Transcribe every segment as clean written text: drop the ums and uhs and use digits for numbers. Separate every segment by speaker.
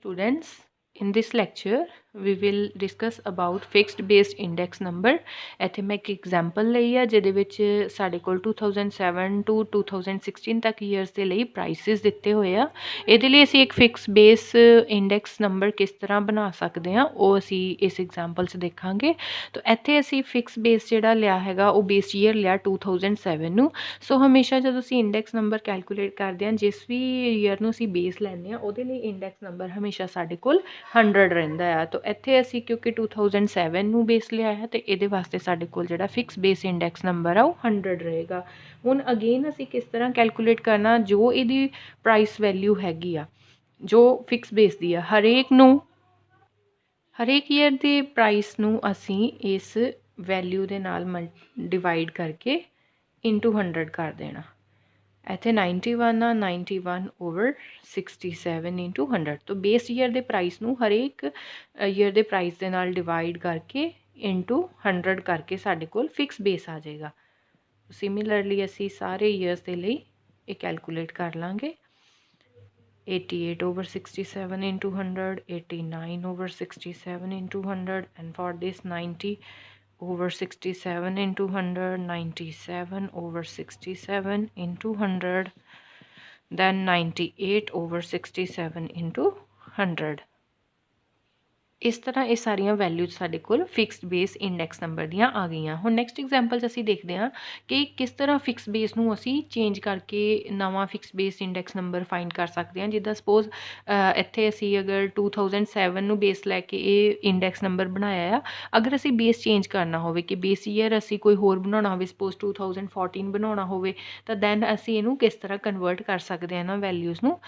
Speaker 1: Students, in this lecture we will discuss about fixed based index number। ਇੱਥੇ ਮੈਂ ਇੱਕ example ਲਈ ਆ ਜਿਹਦੇ ਵਿੱਚ ਸਾਡੇ ਕੋਲ 2007 to 2016 ਤੱਕ ਈਅਰਸ ਦੇ ਲਈ ਪ੍ਰਾਈਸਿਸ ਦਿੱਤੇ ਹੋਏ ਆ। ਇਹਦੇ ਲਈ ਅਸੀਂ ਇੱਕ ਫਿਕਸ ਬੇਸ ਇੰਡੈਕਸ ਨੰਬਰ ਕਿਸ ਤਰ੍ਹਾਂ ਬਣਾ ਸਕਦੇ ਹਾਂ ਉਹ ਅਸੀਂ ਇਸ ਐਗਜ਼ਾਮਪਲ 'ਚ ਦੇਖਾਂਗੇ। ਤਾਂ ਇੱਥੇ ਅਸੀਂ ਫਿਕਸ ਬੇਸ ਜਿਹੜਾ ਲਿਆ ਹੈਗਾ ਉਹ ਬੇਸ ਈਅਰ ਲਿਆ 2007 ਨੂੰ। ਸੋ ਹਮੇਸ਼ਾ ਜਦੋਂ ਅਸੀਂ ਇੰਡੈਕਸ ਨੰਬਰ ਕੈਲਕੂਲੇਟ ਕਰਦੇ ਹਾਂ ਜਿਸ ਵੀ ਈਅਰ ਨੂੰ ਅਸੀਂ ਬੇਸ ਲੈਂਦੇ ਹਾਂ ਉਹਦੇ ਲਈ ਇੰਡੈਕਸ ਨੰਬਰ ਹਮੇਸ਼ਾ ਸਾਡੇ ਕੋਲ 100 ਰਹਿੰਦਾ ਆ। ਤਾਂ ਇੱਥੇ ਅਸੀਂ ਕਿਉਂਕਿ 2007 ਨੂੰ ਬੇਸ ਲਿਆ ਹੈ ਤੇ ਇਹਦੇ ਵਾਸਤੇ ਸਾਡੇ ਕੋਲ ਜਿਹੜਾ ਫਿਕਸ ਬੇਸ ਇੰਡੈਕਸ ਨੰਬਰ ਆ ਉਹ 100 ਰਹੇਗਾ। ਹੁਣ ਅਗੇਨ ਅਸੀਂ ਕਿਸ ਤਰ੍ਹਾਂ ਕੈਲਕੂਲੇਟ ਕਰਨਾ, ਜੋ ਇਹਦੀ ਪ੍ਰਾਈਸ ਵੈਲਿਊ ਹੈਗੀ ਆ ਜੋ ਫਿਕਸ ਬੇਸ ਦੀ ਆ ਹਰੇਕ ਈਅਰ ਦੀ ਪ੍ਰਾਈਸ ਨੂੰ ਅਸੀਂ ਇਸ ਵੈਲਿਊ ਦੇ ਨਾਲ ਡਿਵਾਈਡ ਕਰਕੇ ਇੰਟੂ 100 ਕਰ ਦੇਣਾ। ਇੱਥੇ 91 ਆ, 91 ਓਵਰ 67 ਇੰਟੂ 100। तो बेस ईयर ਦੇ ਪ੍ਰਾਈਸ ਨੂੰ ਹਰੇਕ ਈਅਰ ਦੇ ਪ੍ਰਾਈਸ ਦੇ ਨਾਲ ਡਿਵਾਈਡ ਕਰਕੇ ਇੰਟੂ 100 ਕਰਕੇ ਸਾਡੇ ਕੋਲ ਫਿਕਸ ਬੇਸ ਆ ਜਾਏਗਾ। ਸਿਮਿਲਰਲੀ ਅਸੀਂ ਸਾਰੇ ਈਅਰਸ ਦੇ ਲਈ ਇਹ ਕੈਲਕੂਲੇਟ ਕਰ ਲਾਂਗੇ। 88 over 67 into 100, 89 over 67 into 100, and for this 90 over 67 into 100, 97 over 67 into 100, then 98 over 67 into 100। ਇਸ ਤਰ੍ਹਾਂ ਇਹ ਸਾਰੀਆਂ ਵੈਲਿਊਜ਼ ਸਾਡੇ ਕੋਲ ਫਿਕਸਡ ਬੇਸ ਇੰਡੈਕਸ ਨੰਬਰ ਦੀਆਂ ਆ ਗਈਆਂ। ਹੁਣ ਨੈਕਸਟ ਐਗਜ਼ਾਮਪਲ 'ਚ ਅਸੀਂ ਦੇਖਦੇ ਹਾਂ ਕਿ ਕਿਸ ਤਰ੍ਹਾਂ ਫਿਕਸ ਬੇਸ ਨੂੰ ਅਸੀਂ ਚੇਂਜ ਕਰਕੇ ਨਵਾਂ fix base index number find ਕਰ ਸਕਦੇ ਹਾਂ। ਜਿੱਦਾਂ ਸਪੋਜ਼ ਇੱਥੇ ਅਸੀਂ ਅਗਰ 2007 ਨੂੰ ਬੇਸ ਲੈ ਕੇ ਇਹ ਇੰਡੈਕਸ ਨੰਬਰ ਬਣਾਇਆ ਆ, ਅਗਰ ਅਸੀਂ ਬੇਸ ਚੇਂਜ ਕਰਨਾ ਹੋਵੇ ਕਿ ਬੇਸ ਈਅਰ ਅਸੀਂ ਕੋਈ ਹੋਰ ਬਣਾਉਣਾ ਹੋਵੇ, ਸਪੋਜ਼ 2014 ਬਣਾਉਣਾ ਹੋਵੇ, ਤਾਂ ਦੈਨ ਅਸੀਂ ਇਹਨੂੰ ਕਿਸ ਤਰ੍ਹਾਂ ਕਨਵਰਟ ਕਰ ਸਕਦੇ ਹਾਂ ਇਹਨਾਂ ਵੈਲਿਊਜ਼ ਨੂੰ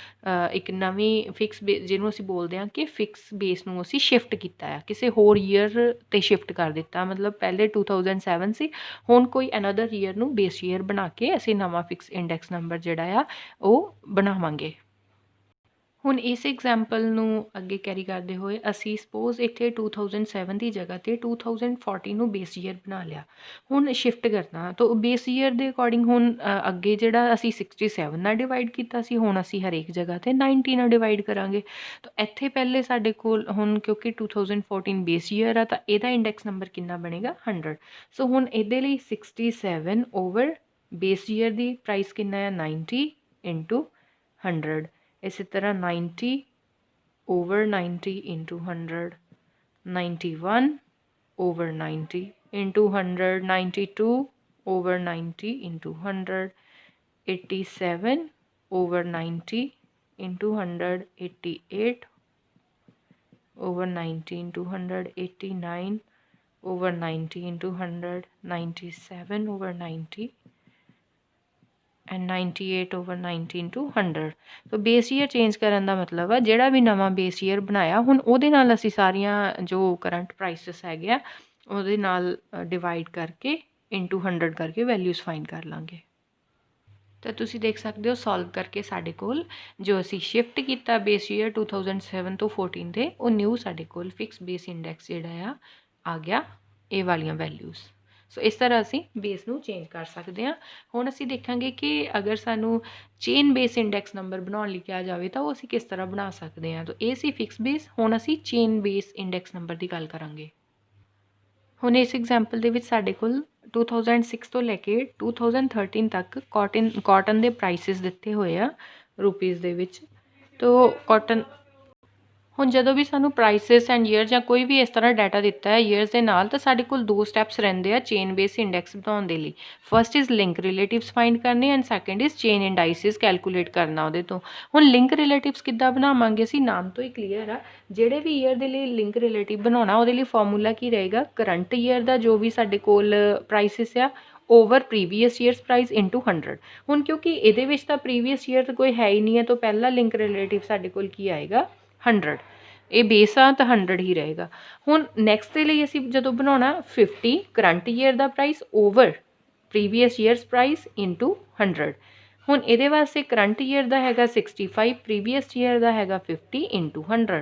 Speaker 1: ਇੱਕ ਨਵੀਂ ਫਿਕਸ ਬੇਸ, ਜਿਹਨੂੰ ਅਸੀਂ ਬੋਲਦੇ ਹਾਂ ਕਿ ਫਿਕਸ ਬੇਸ ਨੂੰ ਅਸੀਂ ਸ਼ਿਫਟ ਕੀਤਾ ਆ, ਕਿਸੇ ਹੋਰ ਈਅਰ 'ਤੇ ਸ਼ਿਫਟ ਕਰ ਦਿੱਤਾ। ਮਤਲਬ ਪਹਿਲੇ 2007 ਸੀ, ਹੁਣ ਕੋਈ ਅਨਦਰ ਈਅਰ ਨੂੰ ਬੇਸ ਈਅਰ ਬਣਾ ਕੇ ਅਸੀਂ ਨਵਾਂ ਫਿਕਸ ਇੰਡੈਕਸ ਨੰਬਰ ਜਿਹੜਾ ਆ ਉਹ ਬਣਾਵਾਂਗੇ। ਹੁਣ ਇਸ ਐਗਜ਼ਾਮਪਲ ਨੂੰ ਅੱਗੇ ਕੈਰੀ ਕਰਦੇ ਹੋਏ ਅਸੀਂ ਸਪੋਜ਼ ਇੱਥੇ 2007 ਦੀ ਜਗ੍ਹਾ 'ਤੇ 2014 ਨੂੰ ਬੇਸ ਈਅਰ ਬਣਾ ਲਿਆ। ਹੁਣ ਸ਼ਿਫਟ ਕਰਨਾ ਤਾਂ ਬੇਸ ਈਅਰ ਦੇ ਅਕੋਰਡਿੰਗ ਹੁਣ ਅੱਗੇ ਜਿਹੜਾ ਅਸੀਂ 67 ਨਾਲ ਡਿਵਾਈਡ ਕੀਤਾ ਸੀ, ਹੁਣ ਅਸੀਂ ਹਰੇਕ ਜਗ੍ਹਾ 'ਤੇ 90 ਨਾਲ ਡਿਵਾਈਡ ਕਰਾਂਗੇ। ਤਾਂ ਇੱਥੇ ਪਹਿਲੇ ਸਾਡੇ ਕੋਲ ਹੁਣ ਕਿਉਂਕਿ 2014 ਬੇਸ ਈਅਰ ਆ ਤਾਂ ਇਹਦਾ ਇੰਡੈਕਸ ਨੰਬਰ ਕਿੰਨਾ ਬਣੇਗਾ 100। ਸੋ ਹੁਣ ਇਹਦੇ ਲਈ 67 ਓਵਰ ਬੇਸ ਈਅਰ ਦੀ ਪ੍ਰਾਈਸ ਕਿੰਨਾ ਆ 90 ਇੰਟੂ 100। इसी तरह 90 over 90 into 100, 91 over 90 into 100, 92 over 90 into 100, 87 over 90 into 100, 88 over 90 into 100, 89 over 90 into 100, 97 over 90 and 98 over 90 into 100। So base year change ਕਰਨ ਦਾ ਮਤਲਬ ਆ ਜਿਹੜਾ ਵੀ ਨਵਾਂ ਬੇਸ ਈਅਰ ਬਣਾਇਆ ਹੁਣ ਉਹਦੇ ਨਾਲ ਅਸੀਂ ਸਾਰੀਆਂ ਜੋ ਕਰੰਟ ਪ੍ਰਾਈਸਿਸ ਹੈਗੇ ਆ ਉਹਦੇ ਨਾਲ ਡਿਵਾਈਡ ਕਰਕੇ ਇੰਟੂ 100 ਕਰਕੇ ਵੈਲਿਊਜ਼ ਫਾਈਂਡ ਕਰ ਲਾਂਗੇ। ਤਾਂ ਤੁਸੀਂ ਦੇਖ ਸਕਦੇ ਹੋ ਸੋਲਵ ਕਰਕੇ ਸਾਡੇ ਕੋਲ ਜੋ ਅਸੀਂ ਸ਼ਿਫਟ ਕੀਤਾ ਬੇਸ ਈਅਰ 2007 ਤੋਂ 14 ਦੇ ਉਹ ਨਿਊ ਸਾਡੇ ਕੋਲ ਫਿਕਸ ਬੇਸ ਇੰਡੈਕਸ ਜਿਹੜਾ ਆ ਗਿਆ ਇਹ ਵਾਲੀਆਂ ਵੈਲਿਊਜ਼। ਸੋ ਇਸ ਤਰ੍ਹਾਂ ਅਸੀਂ ਬੇਸ ਨੂੰ ਚੇਂਜ ਕਰ ਸਕਦੇ ਹਾਂ। ਹੁਣ ਅਸੀਂ ਦੇਖਾਂਗੇ ਕਿ ਅਗਰ ਸਾਨੂੰ ਚੇਨ ਬੇਸ ਇੰਡੈਕਸ ਨੰਬਰ ਬਣਾਉਣ ਲਈ ਕਿਹਾ ਜਾਵੇ ਤਾਂ ਉਹ ਅਸੀਂ ਕਿਸ ਤਰ੍ਹਾਂ ਬਣਾ ਸਕਦੇ ਹਾਂ। ਤਾਂ ਇਹ ਸੀ ਫਿਕਸ ਬੇਸ, ਹੁਣ ਅਸੀਂ ਚੇਨ ਬੇਸ ਇੰਡੈਕਸ ਨੰਬਰ ਦੀ ਗੱਲ ਕਰਾਂਗੇ। ਹੁਣ ਇਸ ਐਗਜ਼ਾਮਪਲ ਦੇ ਵਿੱਚ ਸਾਡੇ ਕੋਲ 2006 ਤੋਂ ਲੈ ਕੇ 2013 ਤੱਕ ਕਾਟਨ ਦੇ ਪ੍ਰਾਈਸਿਸ ਦਿੱਤੇ ਹੋਏ ਆ ਰੁਪੀਸ ਦੇ ਵਿੱਚ। ਤਾਂ ਕਾਟਨ ਹੁਣ ਜਦੋਂ ਵੀ ਸਾਨੂੰ ਪ੍ਰਾਈਸਿਸ ਐਂਡ ਈਅਰ ਜਾਂ ਕੋਈ ਵੀ ਇਸ ਤਰ੍ਹਾਂ ਡਾਟਾ ਦਿੱਤਾ ਹੈ ਈਅਰਸ ਦੇ ਨਾਲ ਤਾਂ ਸਾਡੇ ਕੋਲ ਦੋ ਸਟੈਪਸ ਰਹਿੰਦੇ ਆ ਚੇਨ ਬੇਸ ਇੰਡੈਕਸ ਬਣਾਉਣ ਦੇ ਲਈ। First is link relatives find ਕਰਨੇ and second is chain indices calculate ਕਰਨਾ ਉਹਦੇ ਤੋਂ। ਹੁਣ ਲਿੰਕ ਰਿਲੇਟਿਵਸ ਕਿੱਦਾਂ ਬਣਾਵਾਂਗੇ ਅਸੀਂ, ਨਾਮ ਤੋਂ ਹੀ ਕਲੀਅਰ ਆ। ਜਿਹੜੇ ਵੀ ਈਅਰ ਦੇ ਲਈ ਲਿੰਕ ਰਿਲੇਟਿਵ ਬਣਾਉਣਾ ਉਹਦੇ ਲਈ ਫਾਰਮੂਲਾ ਕੀ ਰਹੇਗਾ, ਕਰੰਟ ਈਅਰ ਦਾ ਜੋ ਵੀ ਸਾਡੇ ਕੋਲ ਪ੍ਰਾਈਸਿਸ ਆ over previous years price into 100। ਹੁਣ ਕਿਉਂਕਿ ਇਹਦੇ ਵਿੱਚ ਤਾਂ ਪ੍ਰੀਵੀਅਸ ਈਅਰ ਤਾਂ ਕੋਈ ਹੈ ਹੀ ਨਹੀਂ ਹੈ ਤਾਂ ਪਹਿਲਾ ਲਿੰਕ ਰਿਲੇਟਿਵ ਸਾਡੇ ਕੋਲ ਕੀ ਆਏਗਾ 100। ਇਹ ਬੇਸ ਆ ਤਾਂ 100 ਹੀ ਰਹੇਗਾ। ਹੁਣ ਨੈਕਸਟ ਦੇ ਲਈ ਅਸੀਂ ਜਦੋਂ ਬਣਾਉਣਾ 50 ਕਰੰਟ ਈਅਰ ਦਾ price over previous years price into 100। ਹੁਣ ਇਹਦੇ ਵਾਸਤੇ ਕਰੰਟ ਈਅਰ ਦਾ ਹੈਗਾ 65, ਪ੍ਰੀਵੀਅਸ ਈਅਰ ਦਾ ਹੈਗਾ 50 into 100।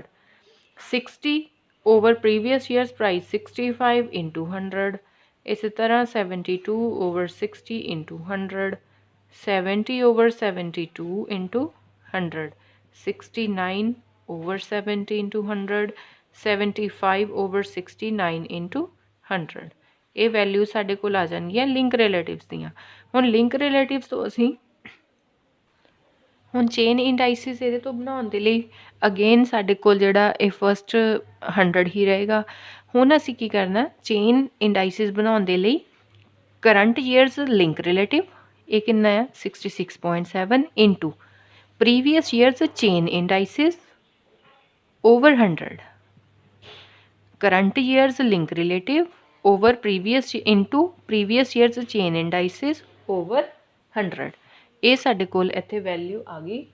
Speaker 1: 60 over previous years price 65 into 100। ਇਸੇ ਤਰ੍ਹਾਂ 72 over 60 into 100, 70 over 72 into 100, 69 over 70 into 100, 75 over 69 into 100। ਇਹ ਵੈਲਿਊ ਸਾਡੇ ਕੋਲ ਆ ਜਾਣਗੀਆਂ ਲਿੰਕ ਰਿਲੇਟਿਵਸ ਦੀਆਂ। ਹੁਣ ਲਿੰਕ ਰਿਲੇਟਿਵਸ ਤੋਂ ਅਸੀਂ ਹੁਣ ਚੇਨ ਇੰਡਾਈਸਿਸ ਇਹਦੇ ਤੋਂ ਬਣਾਉਣ ਦੇ ਲਈ ਅਗੇਨ ਸਾਡੇ ਕੋਲ ਜਿਹੜਾ ਇਹ ਫਸਟ 100 ਹੀ ਰਹੇਗਾ। ਹੁਣ ਅਸੀਂ ਕੀ ਕਰਨਾ, ਚੇਨ ਇੰਡਾਈਸਿਸ ਬਣਾਉਣ ਦੇ ਲਈ ਕਰੰਟ ਈਅਰਸ ਲਿੰਕ ਰਿਲੇਟਿਵ ਇਹ ਕਿੰਨਾ ਆ 66.7 into previous years chain indices over 100, current year's link relative over previous into previous year's chain indices over 100। ਇਹ ਸਾਡੇ ਕੋਲ ਇੱਥੇ ਵੈਲਿਊ ਆ ਗਈ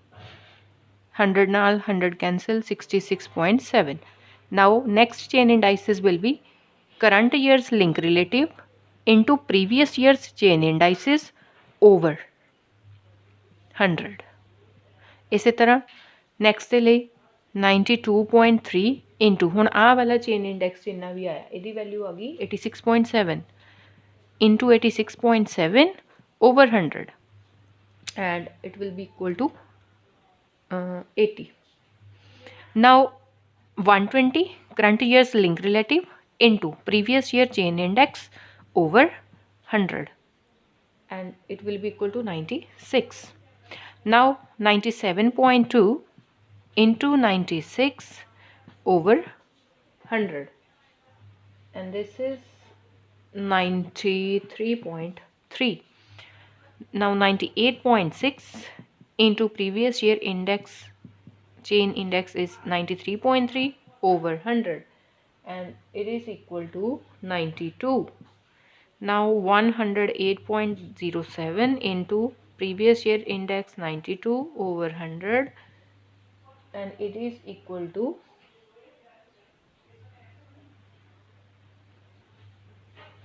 Speaker 1: 100 ਨਾਲ 100 cancel 66.7। now next chain indices will be current year's link relative into previous year's chain indices over 100। ਇਸੇ ਤਰ੍ਹਾਂ next ਦੇ ਲਈ 92.3 ਇੰਟੂ ਹੁਣ ਆਹ ਵਾਲਾ ਚੇਨ ਇੰਡੈਕਸ ਜਿੰਨਾ ਵੀ ਆਇਆ ਇਹਦੀ ਵੈਲਿਊ ਆ ਗਈ 86.7 into 86.7 over 100 and it will be equal to 80। now 120 current year's link relative into previous year chain index over 100 and it will be equal to 96। now 97.2 into 96 over 100 and this is 93.3। now 98.6 into previous year index chain index is 93.3 over 100 and it is equal to 92। now 108.07 into previous year index 92 over 100 and it is equal to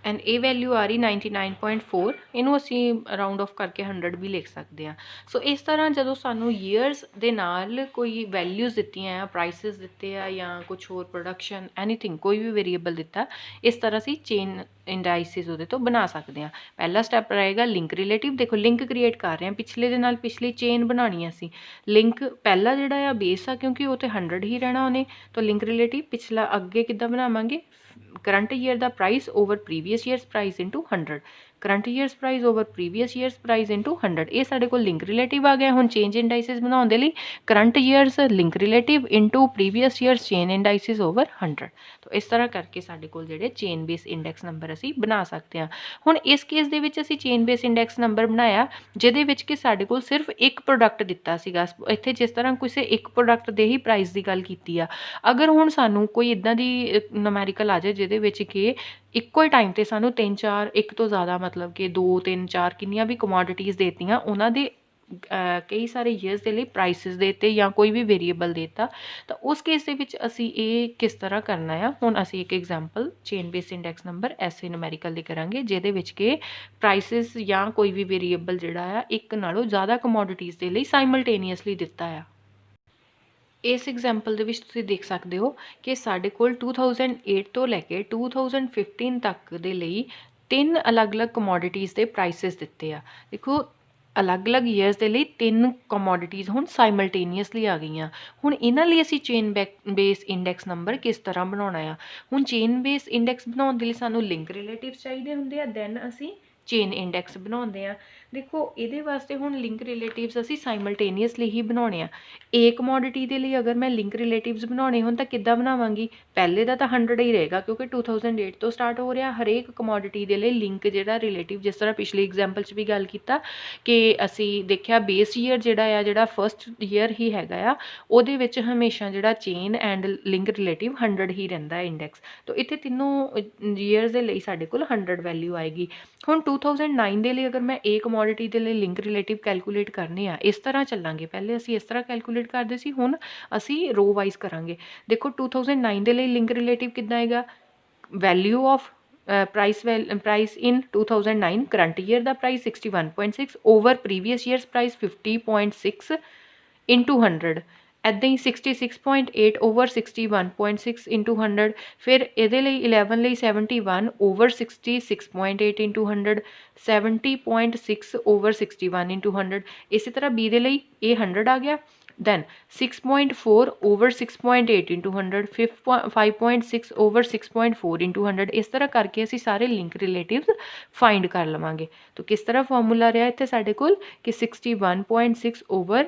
Speaker 1: and ਇਹ value ਆ ਰਹੀ 99.4। ਇਹਨੂੰ ਅਸੀਂ round of ਕਰਕੇ 100 ਵੀ ਲਿਖ ਸਕਦੇ ਹਾਂ। ਸੋ ਇਸ ਤਰ੍ਹਾਂ ਜਦੋਂ ਸਾਨੂੰ ਈਅਰਸ ਦੇ ਨਾਲ ਕੋਈ ਵੈਲਿਊਜ਼ ਦਿੱਤੀਆਂ ਆ, ਪ੍ਰਾਈਸਿਸ ਦਿੱਤੇ ਆ ਜਾਂ ਕੁਛ ਹੋਰ ਪ੍ਰੋਡਕਸ਼ਨ ਐਨੀਥਿੰਗ ਕੋਈ ਵੀ ਵੇਰੀਏਬਲ ਦਿੱਤਾ, ਇਸ ਤਰ੍ਹਾਂ ਅਸੀਂ ਚੇਨ ਇੰਡਾਈਸਿਸ ਉਹਦੇ ਤੋਂ ਬਣਾ ਸਕਦੇ ਹਾਂ। ਪਹਿਲਾ ਸਟੈਪ ਰਹੇਗਾ ਲਿੰਕ ਰਿਲੇਟਿਵ। ਦੇਖੋ ਲਿੰਕ ਕ੍ਰੀਏਟ ਕਰ ਰਹੇ ਹਾਂ, ਪਿਛਲੇ ਦੇ ਨਾਲ ਪਿਛਲੀ ਚੇਨ ਬਣਾਉਣੀ ਅਸੀਂ। ਲਿੰਕ ਪਹਿਲਾ ਜਿਹੜਾ ਆ ਬੇਸ ਆ ਕਿਉਂਕਿ ਉਹ ਤਾਂ 100 ਹੀ ਰਹਿਣਾ ਉਹਨੇ, ਤਾਂ ਲਿੰਕ ਰਿਲੇਟਿਵ ਪਿਛਲਾ ਅੱਗੇ ਕਿੱਦਾਂ ਬਣਾਵਾਂਗੇ, current year ਦਾ price over previous years price into 100, current years price over previous years price into 100। ਇਹ ਸਾਡੇ ਕੋਲ ਲਿੰਕ ਰਿਲੇਟਿਵ ਆ ਗਿਆ। ਹੁਣ ਚੇਂਜ ਇੰਡਾਈਸਿਸ ਬਣਾਉਣ ਦੇ ਲਈ current years link relative into previous years chain indices over 100। ਤਾਂ ਇਸ ਤਰ੍ਹਾਂ ਕਰਕੇ ਸਾਡੇ ਕੋਲ ਜਿਹੜੇ ਚੇਨ ਬੇਸ ਇੰਡੈਕਸ ਨੰਬਰ ਅਸੀਂ ਬਣਾ ਸਕਦੇ ਹਾਂ। ਹੁਣ ਇਸ ਕੇਸ ਦੇ ਵਿੱਚ ਅਸੀਂ ਚੇਨ ਬੇਸ ਇੰਡੈਕਸ ਨੰਬਰ ਬਣਾਇਆ ਜਿਹਦੇ ਵਿੱਚ ਕਿ ਸਾਡੇ ਕੋਲ ਸਿਰਫ ਇੱਕ ਪ੍ਰੋਡਕਟ ਦਿੱਤਾ ਸੀਗਾ। ਇੱਥੇ ਜਿਸ ਤਰ੍ਹਾਂ ਕਿਸੇ ਇੱਕ ਪ੍ਰੋਡਕਟ ਦੇ ਹੀ ਪ੍ਰਾਈਸ ਦੀ ਗੱਲ ਕੀਤੀ ਆ। ਅਗਰ ਹੁਣ ਸਾਨੂੰ ਕੋਈ ਇੱਦਾਂ ਦੀ ਨੂਮੈਰੀਕਲ ਆ ਜਾਏ ਜਿਹਦੇ ਵਿੱਚ ਕਿ ਇੱਕੋ ਹੀ ਟਾਈਮ 'ਤੇ ਸਾਨੂੰ 3-4 ਇੱਕ ਤੋਂ ਜ਼ਿਆਦਾ ਮਤਲਬ ਕਿ 2-3-4 ਕਿੰਨੀਆਂ ਵੀ ਕਮੋਡਿਟੀਜ਼ ਦੇਤੀਆਂ, ਉਹਨਾਂ ਦੇ ਕਈ ਸਾਰੇ ਈਅਰਸ ਦੇ ਲਈ ਪ੍ਰਾਈਸਿਸ ਦੇ ਦਿੱਤੇ ਜਾਂ ਕੋਈ ਵੀ ਵੇਰੀਏਬਲ ਦੇ ਦਿੱਤਾ, ਤਾਂ ਉਸ ਕੇਸ ਦੇ ਵਿੱਚ ਅਸੀਂ ਇਹ ਕਿਸ ਤਰ੍ਹਾਂ ਕਰਨਾ ਆ। ਹੁਣ ਅਸੀਂ ਇੱਕ example chain base index number ਐਸੇ ਨੂਮੈਰੀਕਲ ਦੀ ਕਰਾਂਗੇ ਜਿਹਦੇ ਵਿੱਚ ਕਿ ਪ੍ਰਾਈਸਿਸ ਜਾਂ ਕੋਈ ਵੀ ਵੇਰੀਏਬਲ ਜਿਹੜਾ ਆ ਇੱਕ ਨਾਲੋਂ ਜ਼ਿਆਦਾ ਕਮੋਡਿਟੀਜ਼ ਦੇ ਲਈ ਸਾਈਮਲਟੇਨੀਅਸਲੀ ਦਿੱਤਾ ਆ। ਇਸ ਐਗਜ਼ਾਮਪਲ ਦੇ ਵਿੱਚ ਤੁਸੀਂ ਦੇਖ ਸਕਦੇ ਹੋ ਕਿ ਸਾਡੇ ਕੋਲ 2008 ਤੋਂ ਲੈ ਕੇ 2015 ਤੱਕ ਦੇ ਲਈ 3 ਅਲੱਗ-ਅਲੱਗ ਕਮੋਡਿਟੀਜ਼ ਦੇ ਪ੍ਰਾਈਸਿਸ ਦਿੱਤੇ ਆ। ਦੇਖੋ ਅਲੱਗ-ਅਲੱਗ ਈਅਰਸ ਦੇ ਲਈ 3 ਕਮੋਡਿਟੀਜ਼ ਹੁਣ ਸਾਈਮਲਟੇਨੀਅਸਲੀ ਆ ਗਈਆਂ। ਹੁਣ ਇਹਨਾਂ ਲਈ ਅਸੀਂ ਚੇਨ ਬੇਸ ਇੰਡੈਕਸ ਨੰਬਰ ਕਿਸ ਤਰ੍ਹਾਂ ਬਣਾਉਣਾ ਆ। ਹੁਣ ਚੇਨ ਬੇਸ ਇੰਡੈਕਸ ਬਣਾਉਣ ਦੇ ਲਈ ਸਾਨੂੰ ਲਿੰਕ ਰਿਲੇਟਿਵਸ ਚਾਹੀਦੇ ਹੁੰਦੇ ਆ, ਦੈਨ ਅਸੀਂ ਚੇਨ ਇੰਡੈਕਸ ਬਣਾਉਂਦੇ ਆ। ਦੇਖੋ ਇਹਦੇ ਵਾਸਤੇ ਹੁਣ ਲਿੰਕ ਰਿਲੇਟਿਵਸ ਅਸੀਂ ਸਾਈਮਲਟੇਨੀਅਸਲੀ ਹੀ ਬਣਾਉਣੇ ਆ। ਏ ਕਮੋਡਿਟੀ ਦੇ ਲਈ ਅਗਰ ਮੈਂ ਲਿੰਕ ਰਿਲੇਟਿਵਸ ਬਣਾਉਣੇ ਹੋਣ ਤਾਂ ਕਿੱਦਾਂ ਬਣਾਵਾਂਗੀ, ਪਹਿਲੇ ਦਾ ਤਾਂ 100 ਹੀ ਰਹੇਗਾ ਕਿਉਂਕਿ 2008 ਤੋਂ ਸਟਾਰਟ ਹੋ ਰਿਹਾ। ਹਰੇਕ ਕਮੋਡਿਟੀ ਦੇ ਲਈ ਲਿੰਕ ਜਿਹੜਾ ਰਿਲੇਟਿਵ, ਜਿਸ ਤਰ੍ਹਾਂ ਪਿਛਲੀ ਐਗਜ਼ਾਮਪਲ 'ਚ ਵੀ ਗੱਲ ਕੀਤਾ ਕਿ ਅਸੀਂ ਦੇਖਿਆ ਬੇਸ ਈਅਰ ਜਿਹੜਾ ਫਸਟ ਈਅਰ ਹੀ ਹੈਗਾ ਆ, ਉਹਦੇ ਵਿੱਚ ਹਮੇਸ਼ਾ ਜਿਹੜਾ ਚੇਨ ਐਂਡ ਲਿੰਕ ਰਿਲੇਟਿਵ 100 ਹੀ ਰਹਿੰਦਾ ਇੰਡੈਕਸ। ਤਾਂ ਇੱਥੇ ਤਿੰਨੋਂ ਈਅਰਸ ਦੇ ਲਈ ਸਾਡੇ ਕੋਲ 100 ਵੈਲਿਊ ਆਏਗੀ। ਹੁਣ 2009 ਦੇ ਲਈ ਅਗਰ ਮੈਂ ਏ ਕਮੋਡਿਟੀ ਦੇ ਲਈ ਲਿੰਕ ਰਿਲੇਟਿਵ ਕੈਲਕੂਲੇਟ ਕਰਨੇ ਆ, ਇਸ ਤਰ੍ਹਾਂ ਚੱਲਾਂਗੇ। ਪਹਿਲੇ ਅਸੀਂ ਇਸ ਤਰ੍ਹਾਂ ਕੈਲਕੂਲੇਟ ਕਰਦੇ ਸੀ, ਹੁਣ ਅਸੀਂ ਰੋ ਵਾਈਜ਼ ਕਰਾਂਗੇ। ਦੇਖੋ 2009 ਦੇ ਲਈ ਲਿੰਕ ਰਿਲੇਟਿਵ ਕਿੱਦਾਂ ਆਏਗਾ, value of price in 2009 current year ਦਾ price 61.6 over previous years price 50.6 into 100। ਇੱਦਾਂ ਹੀ 66.8 ਓਵਰ 61.6 ਇੰਟੂ 100। ਫਿਰ ਇਹਦੇ ਲਈ 11 ਲਈ 71 ਓਵਰ 66.8 ਇੰਟੂ 100, 70.6 ਓਵਰ 61 ਇੰਟੂ 100। ਇਸੇ ਤਰ੍ਹਾਂ ਬੀ ਦੇ ਲਈ ਇਹ 100 ਆ ਗਿਆ, then 6.4 over 6.8 into 100, 5.6 over 6.4 into 100, इस तरह करके असी सारे लिंक रिलेटिव्स फाइंड कर लवांगे। तो किस तरह फॉर्मूला रहा इत्थे साडे कोल कि 61.6 over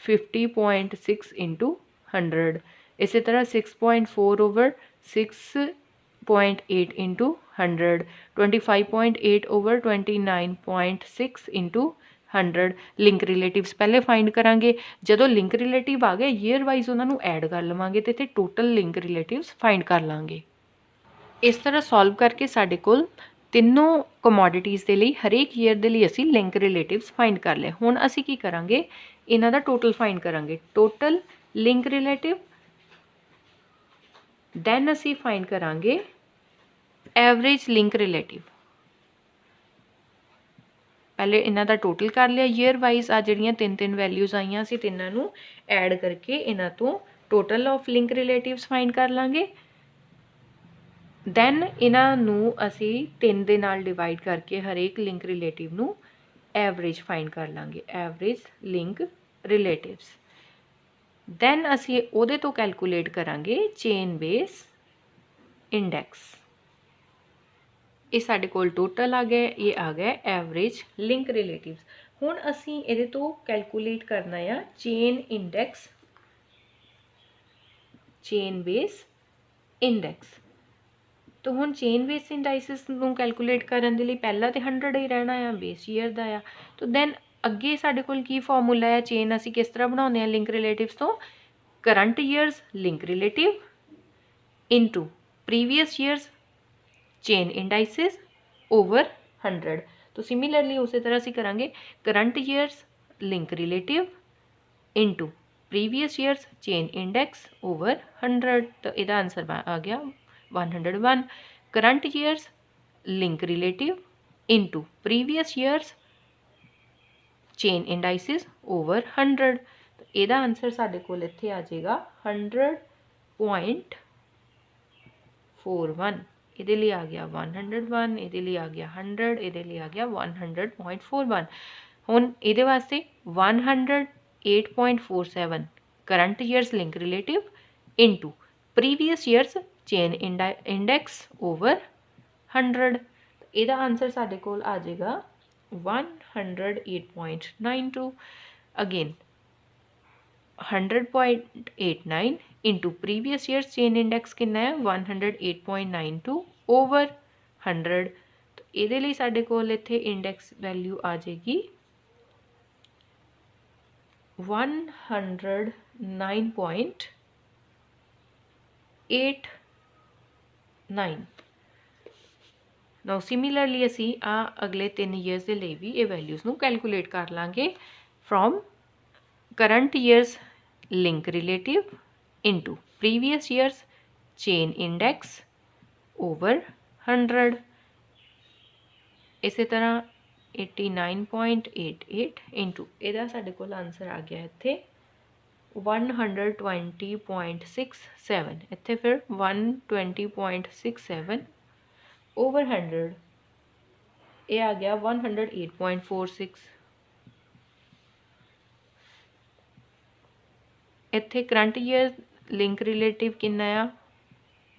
Speaker 1: 50.6 into 100, इसी तरह 6.4 over 6.8 into 100, 25.8 over 29.6 into 100 link relatives पहले फाइंड करांगे। जदों लिंक रिलेटिव आ गए ईयर वाइज उन्होंने ऐड कर लवांगे तो इत्थे टोटल लिंक रिलेटिव्स फाइंड कर लांगे। इस तरह सॉल्व करके साडे कोल तीनों कमोडिटीज़ के लिए हरेक ईयर के लिए असी लिंक रिलेटिव्स फाइंड कर लिया। हुण असी की करांगे इन्हां दा टोटल फाइंड करांगे, टोटल लिंक रिलेटिव, दैन असी फाइंड करांगे एवरेज लिंक रिलेटिव। पहले इन्हां दा टोटल कर लिया ईयर वाइज, आ जिहड़ियां तीन तीन वैल्यूज़ आईयां असीं तिन्नां नूं ऐड करके इन्हां तो total of link relatives find कर लांगे। दैन इन्हां नूं असीं 3 दे नाल डिवाइड करके हरेक लिंक रिलेटिव नूं एवरेज फाइंड कर लांगे, एवरेज लिंक रिलेटिव्स। दैन असीं उहदे तो कैलकुलेट करांगे चेन बेस इंडैक्स। ये साडे कोल टोटल आ गया, ये आ गया एवरेज लिंक रिलेटिव्स। हुण असीं इहदे तो कैलकुलेट करना है chain index, chain base index. तो हुण चेन बेस इंडाइसिस नूं कैलकुलेट करन दे लई पहला तो 100 ही रहना है, बेस ईयर दा आ। तो दैन अगे साडे कोल की फॉर्मूला है, चेन असीं किस तरह बनाउने आ लिंक रिलेटिव्स तो, current years link relative into previous years chain indices over 100। तो सिमिलरली उसी तरह असीं करांगे current years link relative into previous years chain index over 100। तो इहदा आंसर आ गया 101। Current years link relative into previous years chain indices over 100। तो इहदा आंसर साडे कोल इत्थे आ जाएगा 100.41। इहदे लिए आ गया 101, इहदे लिए आ गया 100, इहदे लिए आ गया 100.41। हुण इहदे वास्ते 108.47 current years link relative into previous years chain index over 100। इहदा आंसर साडे कोल आ जाएगा 108.92। Again 100.89 into previous years chain index कितना है 108.92 ओवर 100। तो ये लिए साडे कोल इत्थे इंडैक्स वैल्यू आ जाएगी 109.89। नाउ सिमिलरली असी अगले 3 ईयर्स के लिए भी ये वैल्यूज़ नूं कैलकुलेट कर लांगे from current years link relative into previous years chain index over 100। इसी तरह 89.88 इंटू इहदा साडे कोल आंसर आ गया इत्थे 120.67, इत्थे फिर 120.67 ओवर 100, ये आ गया 108.46। इत्थे करंट ईयर लिंक रिलेटिव कितना आ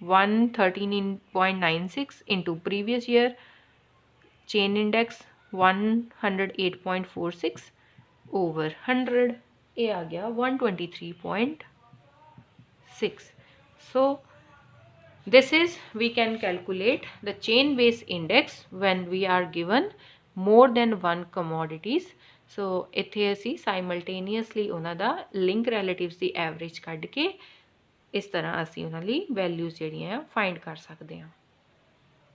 Speaker 1: 113.96 into previous year chain index 108.46 over 100, ये आ गया 123.6। सो this is we can calculate the chain based index when we are given more than one commodities। so इत्थे असी simultaneously उन्हां दा link relatives दी average कढ के इस तरह असी उन्हां दी values जिहड़ियां फाइंड कर सकते हैं।